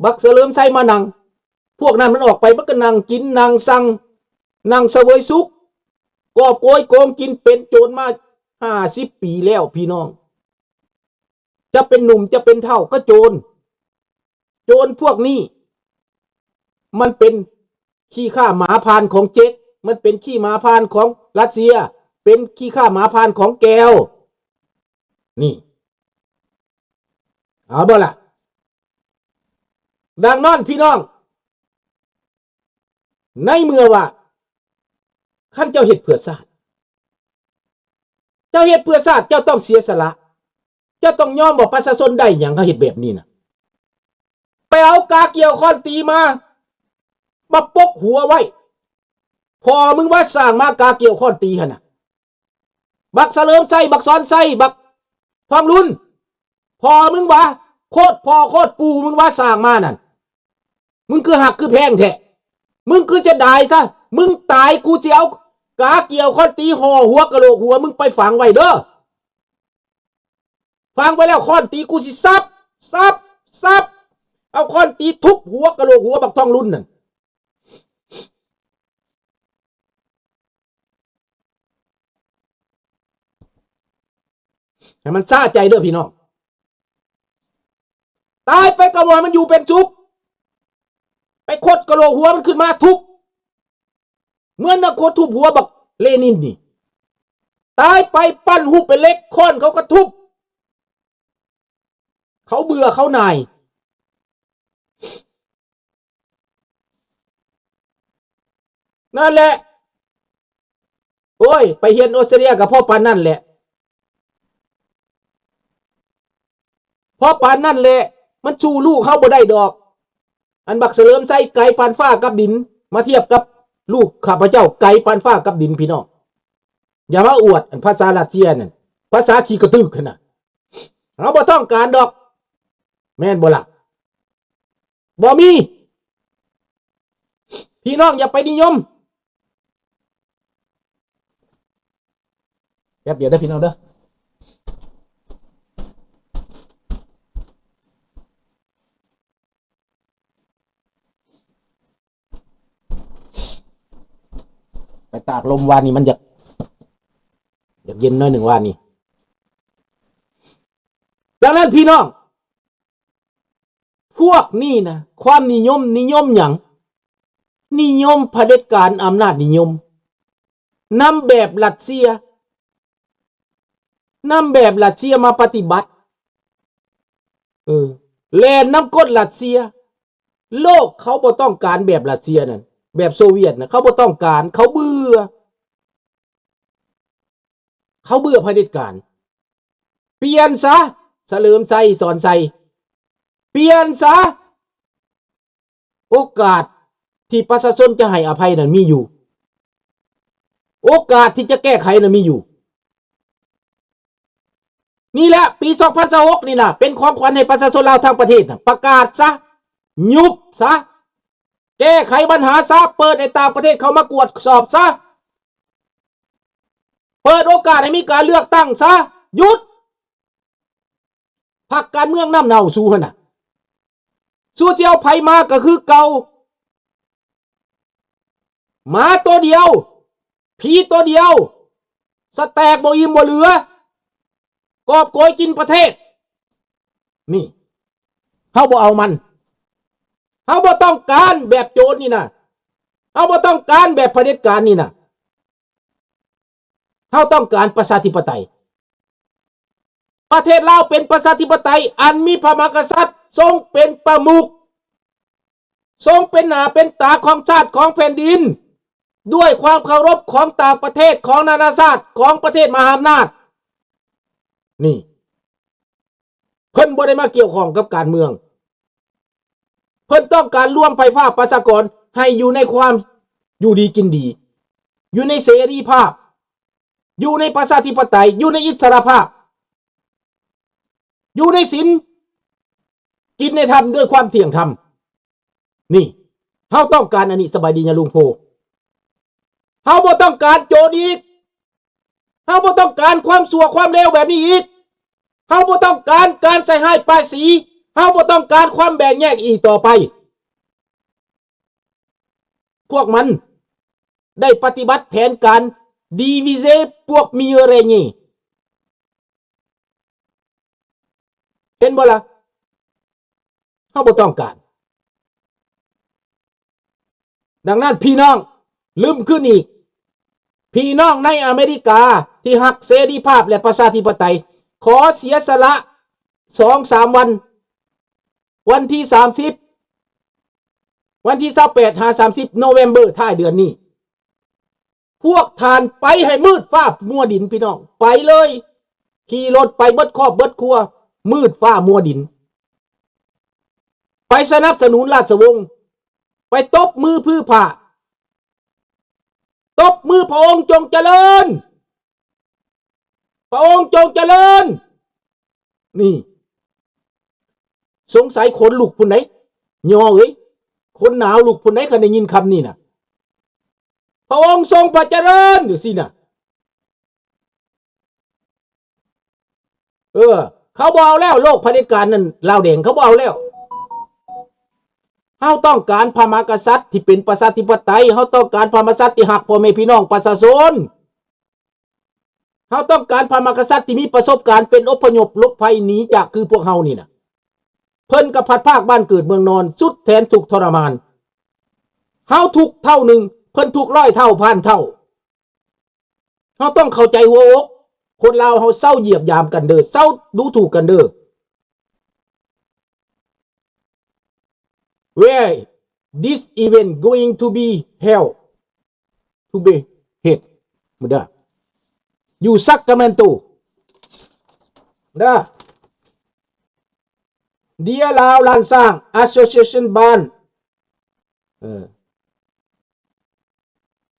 บักเสริมไส้มานั่งพวกนั้นมันออกไปมันก็นั่งกินนั่งสั่งนั่งเสวยสุขกอบโกยโกงกินเป็นโจรมา50 ปีแล้วพี่น้องจะเป็นหนุ่มจะเป็นเฒ่าก็โจรพวกนี้มันเป็นขี้ข้าหมาพานของเจ๊กมันเป็นขี้หมาพานของรัสเซียเป็นขี้ข้าหมาพานของแก้วนี่เอาบ่ล่ะดังนั้นพี่น้องในเมื่อว่าขั้นเจ้าเฮ็ดเพื่อชาติเจ้าเฮ็ดเพื่อชาติเจ้าต้องเสียสละเจ้าต้องยอมบอกประชาชนได้อย่างเขาเฮ็ดแบบนี้นะไปเอากาเกี่ยวค้อนตีมาปกหัวไว้พอมึงว่าสร้างมากาเกี่ยวค้อนตีหั่นน่ะบักเสลิมไส้บักซ้อนไส้บักทองรุ่นพอมึงว่าโคตรพ่อโคตรปู่มึงว่าสร้างมานั่นมึงคือหักคือแพงแท้มึงคือจะได้ซะมึงตายกูจะเอากาเกี่ยวค้อนตีห่อหัวกะโหลกหัวมึงไปฝังไว้เด้อฝังไว้แล้วค้อนตีกูสิซับเอาค้อนตีทุบหัวกะโหลกหัวบักทองรุ่นนั่นให้มันซาใจเด้อพี่น้องตายไปกระบอกมันอยู่เป็นสุขไปโคตรกะโหลกหัวมันขึ้นมาทุบเหมือนนักโคตรทุบหัวบักเลนินนี่ตายไปปั้นหุบเป็นเล็กค้อนเขาก็ทุบเขาเบื่อเขานายนั่นแหละโอ้ยไปเฮียนออสเตรเลียกับพ่อปานนั่นแหละพ่อปานนั่นแหละมันชูลูกเขาบ่ได้ดอกอันบักเสริมไส้ไก่ปานฟ้ากับดินมาเทียบกับลูกข้าพเจ้าไก่ปานฟ้ากับดินพี่น้องอย่ามาอวดอันภาษารัสเซียนั่นภาษาขี้กระตือขนาดเราบ่ต้องการดอกแม่นบ่ล่ะบ่มีพี่น้องอย่าไปนิยมแป๊บเดียวได้พี่น้องเด้อไปตากลมวานนี้มันอยากเย็นน้อยหนึ่งวานนี้ดังนั้นพี่น้องพวกนี้นะความนิยมอย่างนิยมเผด็จการอำนาจนิยมนำแบบรัสเซียมาปฏิบัติแลนน้ำกดรัสเซียโลกเขาบ่ต้องการแบบรัสเซียนั่นแบบโซเวียตนะเขาบ่ต้องการเขาเบื่อเผด็จการเปลี่ยนซะเฉลิมไส้สอนไส้เปลี่ยนซะโอกาสที่ประชาชนจะให้อภัยนั้นมีอยู่โอกาสที่จะแก้ไขนั้นมีอยู่นี่แหละปี2026นี่นะเป็นของขวัญให้ประชาชนลาวทั้งประเทศนะประกาศซะยุบซะแก้ไขปัญหาซะเปิดในต่างประเทศเขามากวดสอบซะเปิดโอกาสให้มีการเลือกตั้งซะหยุดพรรคการเมืองน้ำเน่าสู้หั่นน่ะสู้เจียวไผมาก็คือเก่าหมาตัวเดียวผีตัวเดียวสแตกบ่อิ่มบ่เหลือกอบโกยกินประเทศนี่เฮาบ่เอามันเฮาบ่ต้องการแบบโจรนี่นะเฮาบ่ต้องการแบบเผด็จการนี่นะเฮาต้องการประชาธิปไตยประเทศลาวเป็นประชาธิปไตยอันมีพระมหากษัตริย์ทรงเป็นประมุขทรงเป็นหน้าเป็นตาของชาติของแผ่นดินด้วยความเคารพของต่างประเทศของนานาชาติของประเทศมหาอำนาจนี่เพิ่นบ่ได้มาเกี่ยวข้องกับการเมืองเพิ่นต้องการรวมไฟฟ้าประชากรให้อยู่ในความอยู่ดีกินดีอยู่ในเสรีภาพอยู่ในประชาธิปไตยอยู่ในอิสรภาพอยู่ในศีลกินในธรรมด้วยความเที่ยงธรรมนี่เฮาต้องการอันนี้สบายดีนะลุงโพเฮาบ่ต้องการโจรอีกเฮาบ่ต้องการความชั่วความเลวแบบนี้อีกเฮาบ่ต้องการการใส่ให้ป้ายสี เฮาบ่ต้องการความแบ่งแยกอีกต่อไปพวกมันได้ปฏิบัติแผนการดีวิเซพวกมีอะไรนี่เห็นบ่ล่ะเฮาบ่ต้องการดังนั้นพี่น้องลืมขึ้นอีกพี่น้องในอเมริกาที่ฮักเสรีภาพและประชาธิปไตยขอเสียสละ 2-3 วันวันที่30วันที่28-30โนเวมเบอร์ท้ายเดือนนี้พวกทานไปให้มืดฟ้ามัวดินพี่น้องไปเลยขี่รถไปเบิดครอบเบิดครัวมืดฟ้ามัวดินไปสนับสนุนราชวงศ์ไปตบมือพื้อผ่าตบมือพระองค์จงเจริญพระองค์จงเจริญนี่สงสัยขนลุกพุ่นไหนย่อเอ้ยคนหนาวลุกพุ่นไหนคันได้ยินคำนี้น่ะพระองค์ทรงพระเจริญอยู่สิน่ะเขาบ่เอาแล้วโลกเผด็จการนั่นลาวแดงเขาบ่เอาแล้วเฮาต้องการพระมหากษัตริย์ที่เป็นประชาธิปไตยเฮาต้องการพระมหากษัตริย์ที่ฮักพ่อแม่พี่น้องประชาชนเฮาต้องการพระมหากษัตริย์ที่มีประสบการณ์เป็นอพยพหลบภัยหนีจากคือพวกเฮานี่น่ะเพิ่นก็พัดภาคบ้านเกิดเมืองนอนสุดแสนทุกข์ทรมานเฮาทุกเท่านึงเพิ่นทุก100เท่าพันเท่าเฮาต้องเข้าใจหัวอกคนลาวเฮาเศร้าเหยียบยามกันเด้อเศร้าดูถูกกันเด้อ where this event going to be held to be held มื้อเด้ออยู่ซักกาเมนโตเด้อเดียลาวลานสร้าง Association บ้าน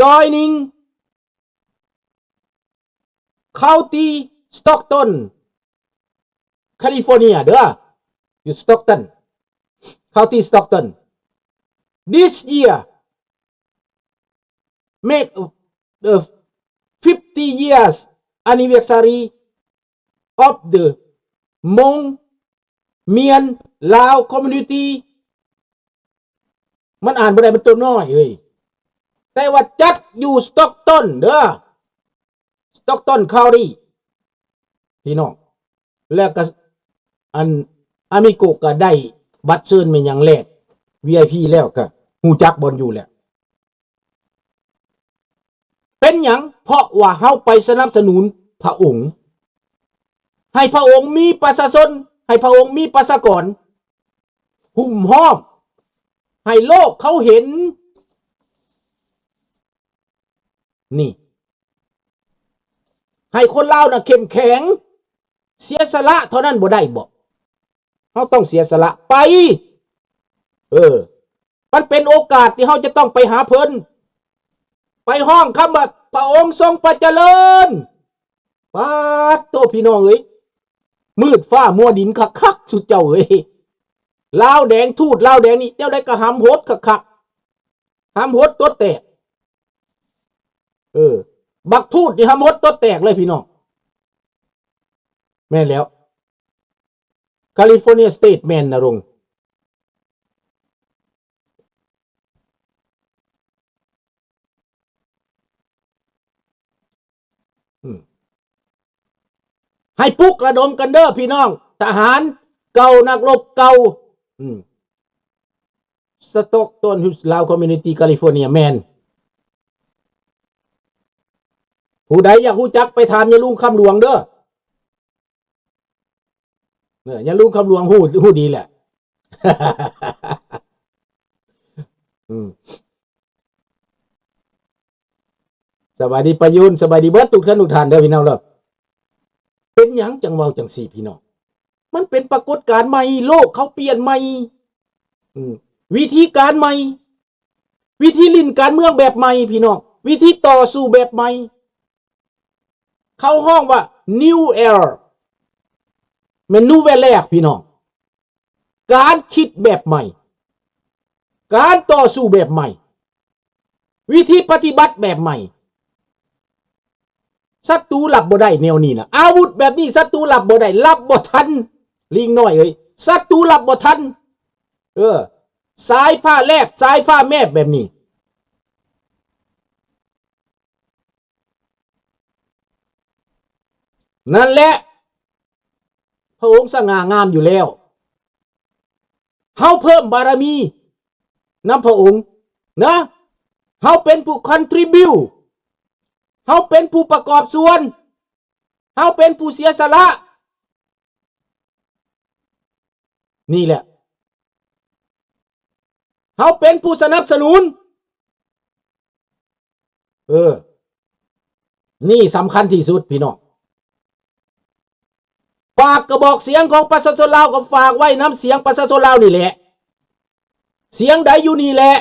joining County Stockton California เด้ออยู่ Stockton County Stockton this year make the 50 years anniversary of the Hmong Mien Lao community มันอ่านบ่ได้มันตัวน้อยเอ้ยแต่ว่าจัดอยู่ Stockton เด้อ Stockton County พี่น้องแล้วก็อันอามิโกะก็ได้บัตรเชิญมาอย่างแรก VIP แล้วก็ฮู้จักบอลอยู่แล้วเป็นหยังเพราะว่าเฮาไปสนับสนุนพระองค์ให้พระองค์มีประชาชนให้พระองค์มีประชากรหุ้มห้อมให้โลกเขาเห็นนี่ให้คนลาวน่ะเข้มแข็งเสียสละเท่านั้นบ่ได้บ่เฮาต้องเสียสละไปมันเป็นโอกาสที่เฮาจะต้องไปหาเพิ่นไปห้องคำว่าพระองค์ทรงพระเจริญปาดโตพี่น้องเอ้ยมืดฟ้ามัวดินคักๆสุดเจ้าเอ้ยลาวแดงทูตลาวแดงนี่เจ้าได้ก็หำโหดคักๆหำโหดตัวแตกบักทูตนี่หำโหดตัวแตกเลยพี่น้องแม่นแล้วแคลิฟอร์เนียสเตทแมนนะรงให้ปลุกระดมกันเด้อพี่น้องทหารเก่านักรบเก่าสต็อกตันฮิลส์ลาวคอมมูนิตี้แคลิฟอร์เนียแมนผู้ใดอยากรู้จักไปถามยายลุงคำหลวงเด้อยายลุงคำหลวงฮู้ดีแหละ สบายดีประยุนสบายดีเบิดทุกท่านทุกท่านเด้อพี่น้องเด้อเป็นหยังจังเว้าจังสี่พี่น้องมันเป็นปรากฏการณ์ใหม่โลกเขาเปลี่ยนใหม่วิธีการใหม่วิธีลิ้นการเมืองแบบใหม่พี่น้องวิธีต่อสู้แบบใหม่เขาห้องว่า New Era แม่น Nouvelle Ère พี่น้องการคิดแบบใหม่การต่อสู้แบบใหม่วิธีปฏิบัติแบบใหม่ศัตรูหลับบ่ได้แนวนี้นะอาวุธแบบนี้ศัตรูหลับบ่ได้หลับบ่ทันลิงน้อยเอ้ย ศัตรูรับบ่ทันสายฟ้าแลบสายฟ้าแมบแบบนี้นั่นแหละพระองค์สง่างามอยู่แล้วเฮาเพิ่มบารมีนำพระองค์นะเฮาเป็นผู้คอนทริบิวเฮาเป็นผู้ประกอบส่วนเฮาเป็นผู้เสียสละนี่แหละเฮาเป็นผู้สนับสนุนนี่สำคัญที่สุดพี่น้องฝากกระบอกเสียงของประชาชนลาวก็ฝากไว้น้ำเสียงประชาชนลาวนี่แหละเสียงใดอยู่นี่แหละ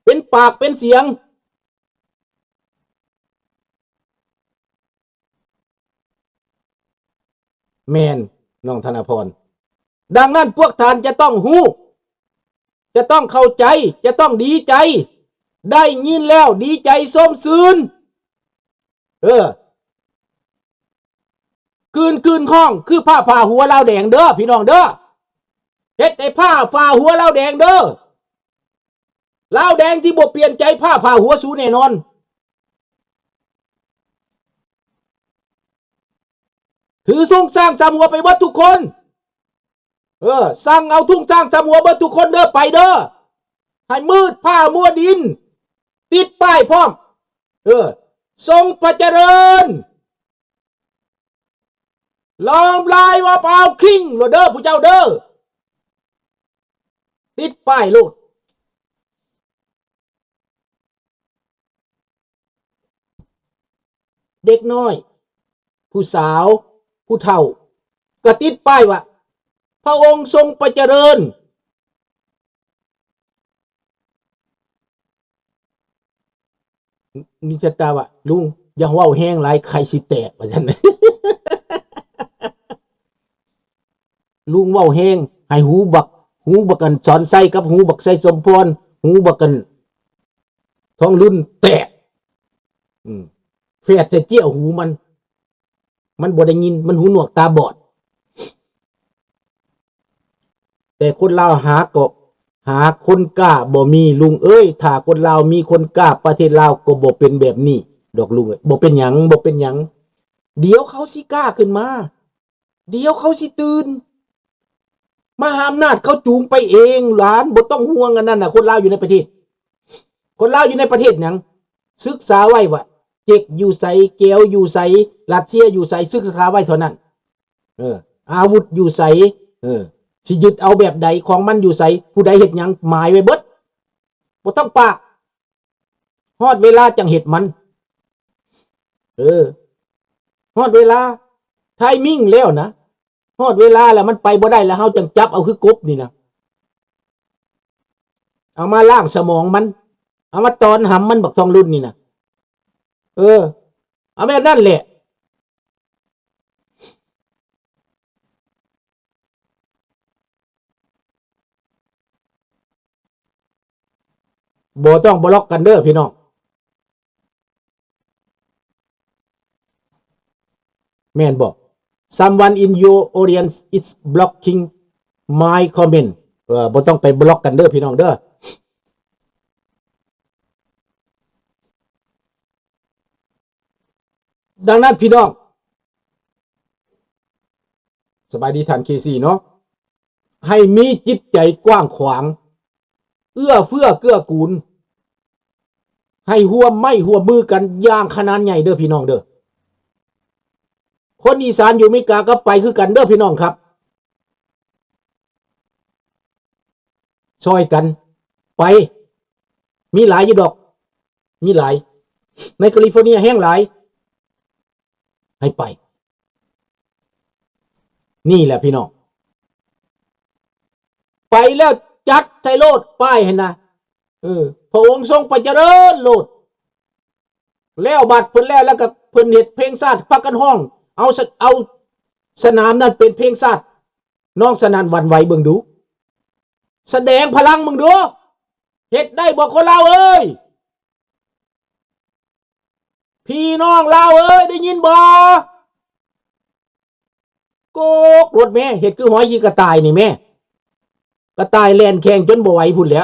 เป็นปากเป็นเสียงแมนน้องธนพรดังนั้นพวกท่านจะต้องฮู้จะต้องเข้าใจจะต้องดีใจได้ยินแล้วดีใจส้มซืนคืนข้องคือผ้าผ่าหัวลาวแดงเด้อพี่น้องเด้อเฮ็ดไอ้ผ้าผ่าหัวลาวแดงเด้อลาวแดงที่บ่เปลี่ยนใจผ้าผ่าหัวสูแน่นอนถือทุ่งสร้างสามหัวไปเบิดทุกคนสั่งเอาทุ่งสร้างสามหัวเบิดทุกคนเด้อไปเด้อให้มืดผ้ามัวดินติดป้ายพร้อมทรงพระเจริญลองลายว่าเปล่าคิงโลดเด้อผู้เจ้าเด้อติดป้ายโลดเด็กน้อยผู้สาวผู้เฒ่าก็ติดป้ายว่าพระองค์ทรงพระเจริญนี่จะตาว่าลุงอย่าเว้าแห้งหลายใครสิแตกว่าซั่น ลุงเว้าแห้งให้หูบักกันสอนไส้กับหูบักไส้สมพรหูบักกันท้องรุ่นแตกแฝดจะเจี้ยวหูมันบ่ได้ยินมันหูหนวกตาบอดแต่คนลาวหาคนกล้าบ่มีลุงเอ้ยถ้าคนลาวมีคนกล้าประเทศลาวก็บ่เป็นแบบนี้ดอกลุงบ่เป็นหยังเดี๋ยวเขาสิกล้าขึ้นมาเดี๋ยวเขาสิตื่นมหาอำนาจเขาจูงไปเองหลานบ่ต้องห่วงอันนั้นน่ะคนลาวอยู่ในประเทศคนลาวอยู่ในประเทศหยังศึกษาไว้ว่าเจ็กอยู่ไสแก้วอยู่ไสรัสเซียอยู่ไสศึกษาไว้เท่านั้นอาวุธอยู่ไสสิยึดเอาแบบใดของมันอยู่ไสผู้ใดเฮ็ดหยังหมายไว้เบิดบ่ต้องปากฮอดเวลาจังเฮ็ดมันฮอดเวลาไทมิ่งแล้วนะฮอดเวลาแล้วมันไปบ่ได้แล้วเฮาจังจับเอาคือกบนี่นะเอามาล้างสมองมันเอามาตอนหำมันบักทองรุ่นนี่นะเอาแบบนั้นแหละบ่ต้องบล็อกกันเด้อพี่น้องแม่นบ่someone in your audience is blocking my comment บ่ต้องไปบล็อกกันเด้อพี่น้องเด้อดังนั้นพี่น้องสบายดีท่าน KC เนาะให้มีจิตใจกว้างขวางเอื้อเฟื้อเกื้อกูลให้ร่วมมือกันอย่างขนาดใหญ่เด้อพี่น้องเด้อคนอีสานอยู่อเมริกาก็ไปคือกันเด้อพี่น้องครับช่วยกันไปมีหลายอยู่ดอกมีหลายในแคลิฟอร์เนียแห้งหลายให้ไปนี่แหละพี่น้องไปแล้วจัดใส่โลดป้ายเห็นนะพระองค์ทรงพระเจริญโลดแล้วบัดเพิ่นแล้วก็เพิ่นเฮ็ดเพลงชาติพักกันห้องเอาสนามนั้นเป็นเพลงชาติน้องสนั่นหวั่นไหวเบิ่งดูแสดงพลังมึงดูเฮ็ดได้บ่คนลาวเอ้ยพี่น้องลาวเอ้ยได้ยินบ่โกกรถแม่เฮ็ดคือหอยขี้กระต่ายนี่แม่ ก็ตายแล่นแข่งจนบ่ไหวพุ่นแหล้ว